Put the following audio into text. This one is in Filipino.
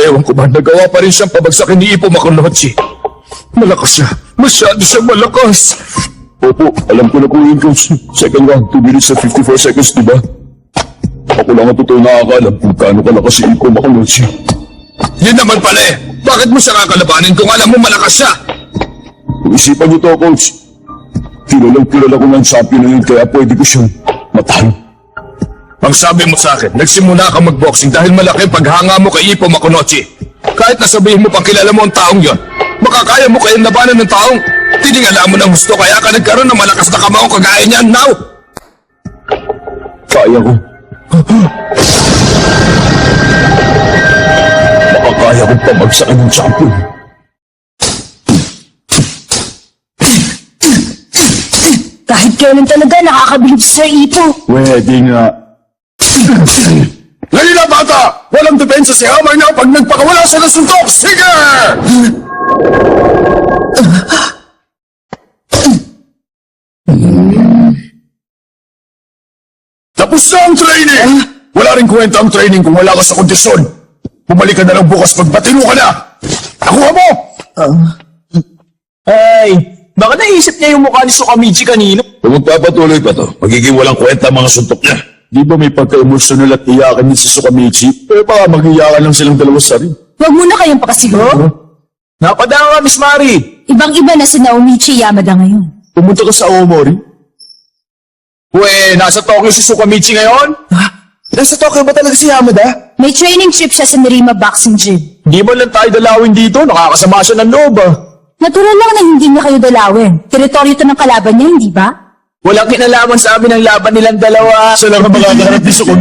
ewan ko ba, nagawa pa rin siyang pabagsakin ni Ippo Makunochi. Malakas siya. Masyado siyang malakas. Opo, alam ko na po yun, Coach. Second round, 2 minutes at 54 seconds, diba? Ako lang ang totoo nakakalam kung gaano kalakas si Ippo Makunochi. Yun naman pala eh. Bakit mo siya kakalabanin kung alam mo malakas siya? Isipan niyo to, Coach. Kilala ko ng champion na yun, kaya pwede ko siyang matalo. Ang sabi mo sa akin, nagsimula ka magboxing dahil malaki paghanga mo kay Ippo Makunochi. Kahit nasabihin mo pang kilala mo ang taong yon, makakaya mo kayang labanan ng taong tiningala mo ng gusto kaya ka nagkaroon ng malakas na kamao kagaya niyan now. Kaya ko. Makakaya kong pabagsakin ng champion. Kahit kailan talaga nakakabilib si Sir Ippo. Pwede nga. Ngayon na bata! Walang depensa si Hammer na pag nagpakawala siya ng suntok! Sige! Tapos na ang training! Wala rin kwenta ang training kung wala ka sa kondisyon. Bumalik ka na lang bukas pag batino ka na! Nakuha mo! Ay, baka naisip niya yung mukha ni Sukamichi kanino? Kung magpapatuloy pa to, magiging walang kwenta ang mga suntok niya. Di ba may pagka-emosyonal at iyakan din si Sukamichi? Eh baka mag-iyakan lang silang dalawa sa rin. Huwag muna kayong pakasigaw. Napadaan ka, Miss Mari. Ibang-iba na si Naomichi Yamada ngayon. Pumunta ka sa Aomori? Nasa Tokyo si Sukamichi ngayon? Nasa Tokyo ba talaga si Yamada? May training trip siya sa Nerima Boxing Gym. Hindi mo lang tayo dalawin dito, nakakasama siya ng loob ah. Natural lang na hindi niya kayo dalawin. Teritoryo to ng kalaban niya, hindi ba? Walang kinalaman sa amin ang laban nilang dalawa. Siya lang ang makakaharap ni Sukamichi.